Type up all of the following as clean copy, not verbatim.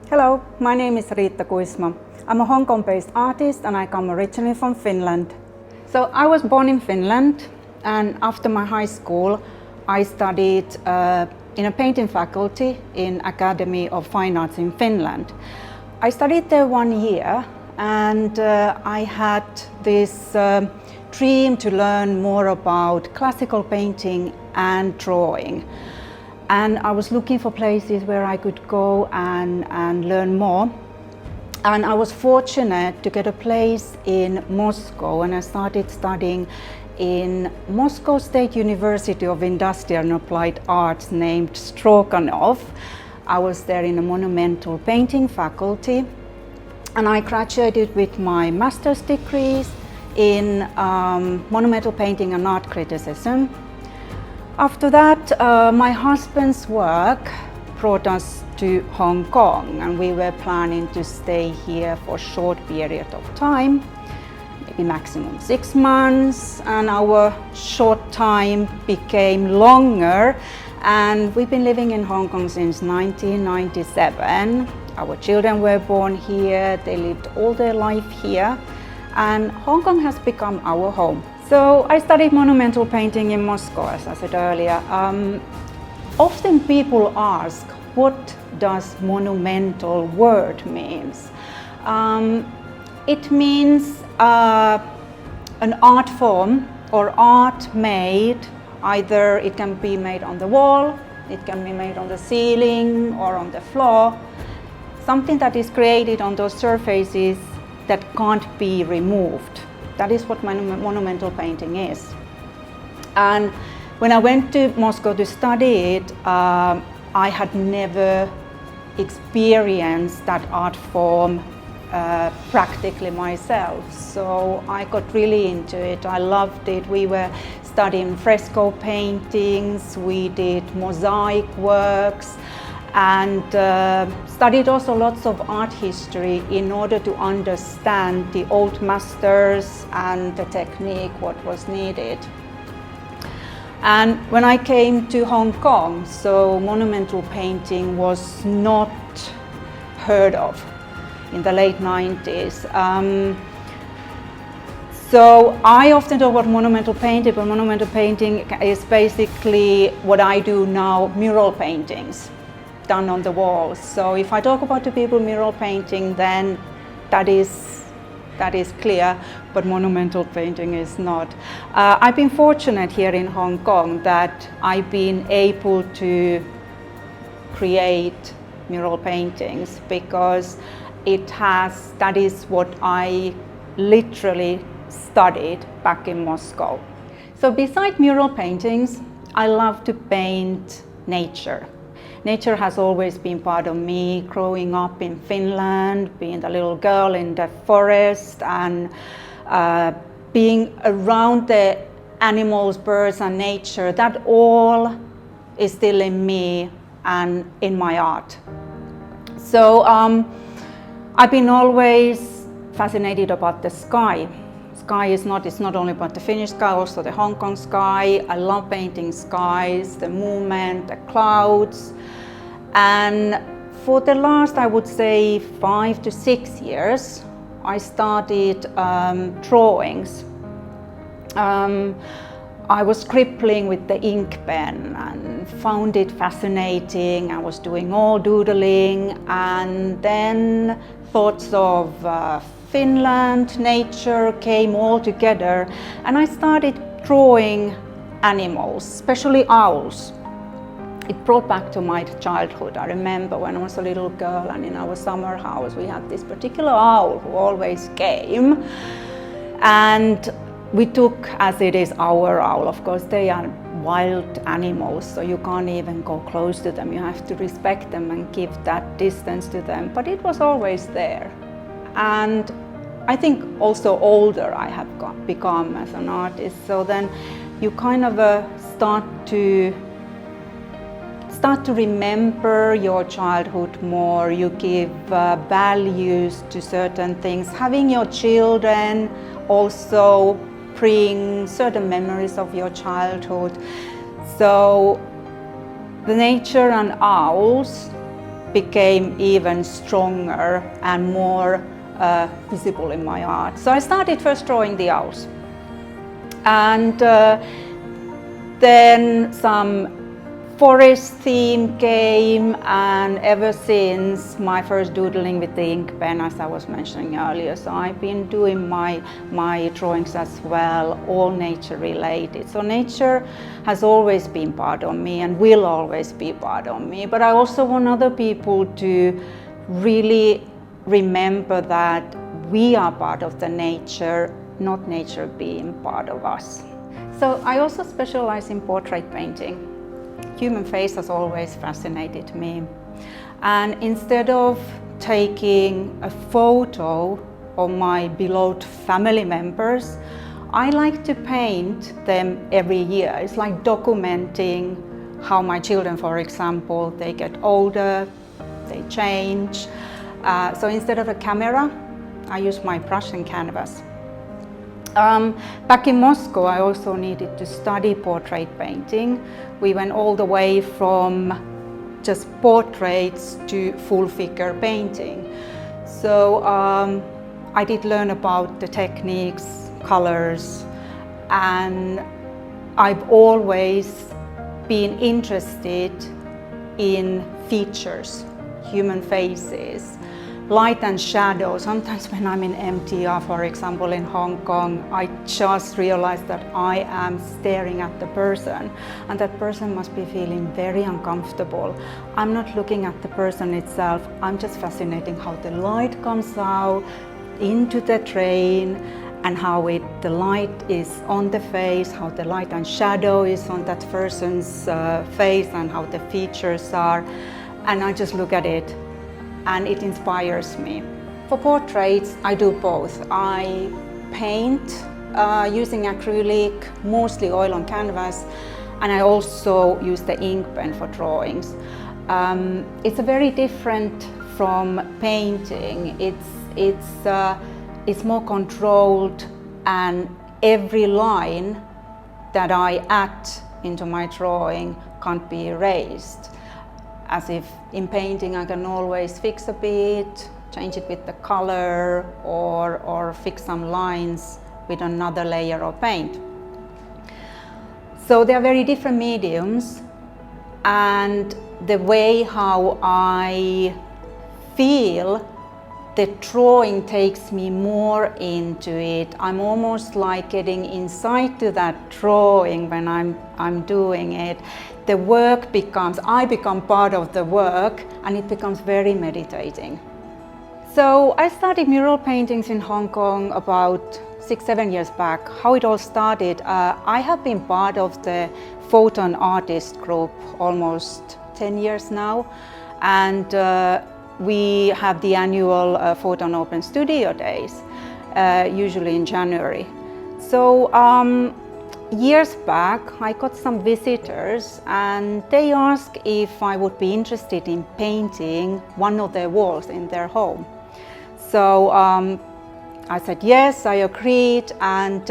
Hello, my name is Riitta Kuisma. I'm a Hong Kong-based artist and I come originally from Finland. So I was born in Finland, and after my high school I studied in a painting faculty in Academy of Fine Arts in Finland. I studied there 1 year and I had this dream to learn more about classical painting and drawing. And I was looking for places where I could go and learn more. And I was fortunate to get a place in Moscow, and I started studying in Moscow State University of Industrial and Applied Arts named Stroganov. I was there in a monumental painting faculty, and I graduated with my master's degrees in monumental painting and art criticism. After that, my husband's work brought us to Hong Kong, and we were planning to stay here for a short period of time, maybe maximum 6 months, and our short time became longer, and we've been living in Hong Kong since 1997. Our children were born here, they lived all their life here, and Hong Kong has become our home. So I studied monumental painting in Moscow, as I said earlier. Often people ask, what does monumental word means? It means an art form or art made, either it can be made on the wall, it can be made on the ceiling or on the floor, something that is created on those surfaces that can't be removed. That is what monumental painting is. And when I went to Moscow to study it, I had never experienced that art form practically myself. So I got really into it. I loved it. We were studying fresco paintings, we did mosaic works, and studied also lots of art history in order to understand the old masters and the technique, what was needed. And when I came to Hong Kong, so monumental painting was not heard of in the late 90s. So I often talk about monumental painting, but monumental painting is basically what I do now, mural paintings done on the walls. So if I talk about the people mural painting, then that is clear, but monumental painting is not. I've been fortunate here in Hong Kong that I've been able to create mural paintings because that is what I literally studied back in Moscow. So besides mural paintings, I love to paint nature. Nature has always been part of me, growing up in Finland, being the little girl in the forest, and being around the animals, birds, and nature. That all is still in me and in my art. So I've been always fascinated about the sky. Sky is not only about the Finnish sky, also the Hong Kong sky. I love painting skies, the movement, the clouds. And for the last, I would say, 5 to 6 years, I started drawings. I was scribbling with the ink pen and found it fascinating. I was doing all doodling, and then thoughts of Finland, nature came all together, and I started drawing animals, especially owls. It brought back to my childhood. I remember when I was a little girl and in our summer house we had this particular owl who always came, and we took as it is our owl. Of course, they are wild animals, so you can't even go close to them. You have to respect them and give that distance to them, but it was always there. And I think also older I have become as an artist, so then you kind of start to remember your childhood more. You give values to certain things. Having your children also bring certain memories of your childhood. So the nature and owls became even stronger and more visible in my art. So I started first drawing the owls, and then some forest theme came, and ever since my first doodling with the ink pen, as I was mentioning earlier. So I've been doing my drawings as well, all nature related. So nature has always been part of me and will always be part of me, but I also want other people to really remember that we are part of the nature, not nature being part of us. So I also specialize in portrait painting. Human face has always fascinated me, and instead of taking a photo of my beloved family members, I like to paint them every year. It's like documenting how my children, for example, they get older, they change. So instead of a camera, I use my brush and canvas. Back in Moscow, I also needed to study portrait painting. We went all the way from just portraits to full figure painting. So I did learn about the techniques, colors, and I've always been interested in features, human faces, light and shadow. Sometimes when I'm in MTR, for example, in Hong Kong, I just realize that I am staring at the person, and that person must be feeling very uncomfortable. I'm not looking at the person itself, I'm just fascinated how the light comes out into the train, and how the light is on the face, how the light and shadow is on that person's face, and how the features are. And I just look at it, and it inspires me. For portraits, I do both. I paint using acrylic, mostly oil on canvas, and I also use the ink pen for drawings. It's a very different from painting. It's more controlled, and every line that I add into my drawing can't be erased. As if in painting I can always fix a bit, change it with the color, or fix some lines with another layer of paint. So they are very different mediums, and the way how I feel the drawing takes me more into it. I'm almost like getting inside to that drawing when I'm doing it. The work I become part of the work, and it becomes very meditating. So I started mural paintings in Hong Kong about 6-7 years back. How it all started, I have been part of the Photon artist group almost 10 years now, and we have the annual Photon Open Studio Days, usually in January. So years back, I got some visitors, and they asked if I would be interested in painting one of their walls in their home. So I said yes, I agreed, and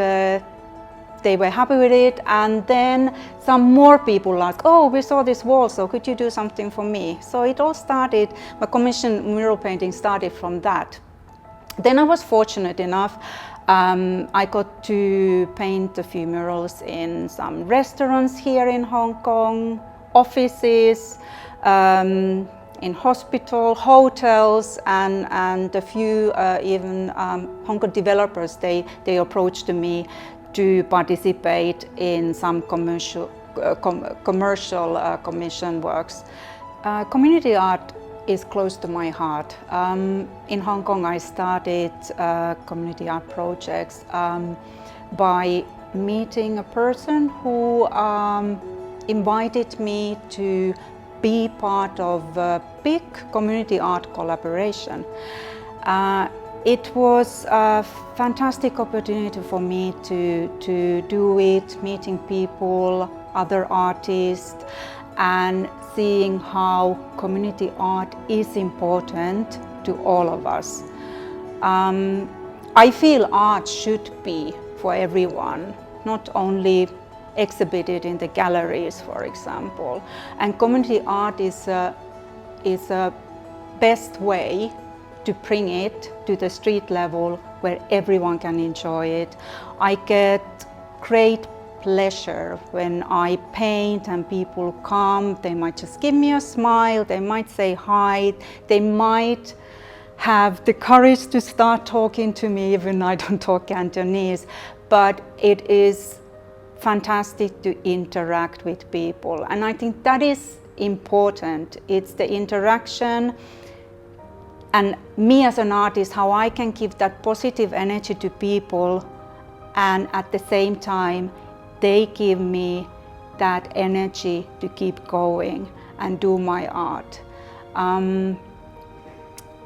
they were happy with it. And then some more people asked, oh, we saw this wall, so could you do something for me? So it all started, my commission mural painting started from that. Then I was fortunate enough, I got to paint a few murals in some restaurants here in Hong Kong, offices, in hospital, hotels, and a few even Hong Kong developers, they approached me to participate in some commercial commission works. Community art is close to my heart. In Hong Kong, I started community art projects by meeting a person who invited me to be part of a big community art collaboration. It was a fantastic opportunity for me to do it, meeting people, other artists, and seeing how community art is important to all of us. I feel art should be for everyone, not only exhibited in the galleries, for example. And community art is a best way to bring it to the street level where everyone can enjoy it. I get great pleasure when I paint and people come. They might just give me a smile, they might say hi, they might have the courage to start talking to me even I don't talk Cantonese, but it is fantastic to interact with people, and I think that is important. It's the interaction and me as an artist, how I can give that positive energy to people, and at the same time they give me that energy to keep going and do my art.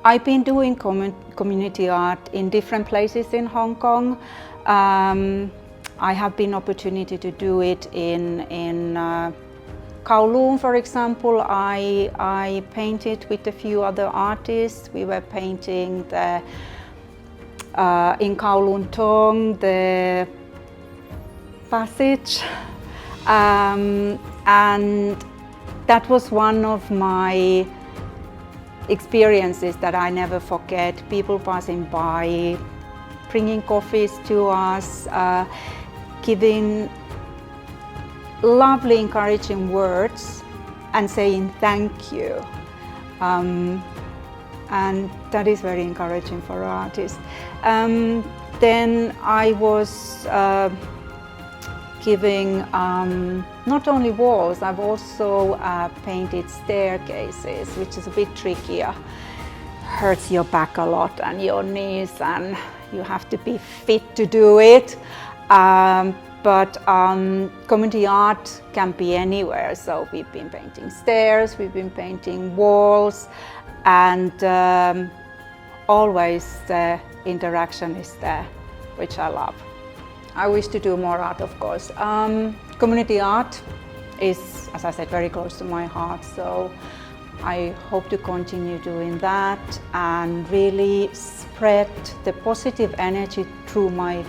I've been doing community art in different places in Hong Kong. I have been opportunity to do it in Kowloon, for example. I painted with a few other artists. We were painting the in Kowloon Tong, the passage, and that was one of my experiences that I never forget. People passing by, bringing coffees to us, giving lovely encouraging words and saying thank you. And that is very encouraging for artists. Then I was giving not only walls, I've also painted staircases, which is a bit trickier. Hurts your back a lot and your knees, and you have to be fit to do it. But community art can be anywhere, so we've been painting stairs, we've been painting walls, and always the interaction is there, which I love. I wish to do more art, of course. Community art is, as I said, very close to my heart, so I hope to continue doing that and really spread the positive energy through my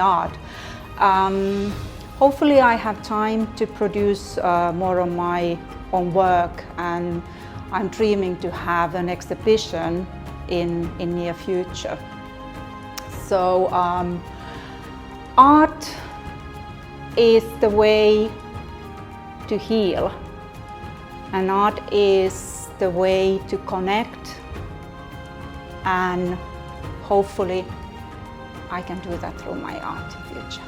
art. Hopefully I have time to produce more of my own work, and I'm dreaming to have an exhibition in near future. So art is the way to heal, and art is the way to connect, and hopefully I can do that through my art in future.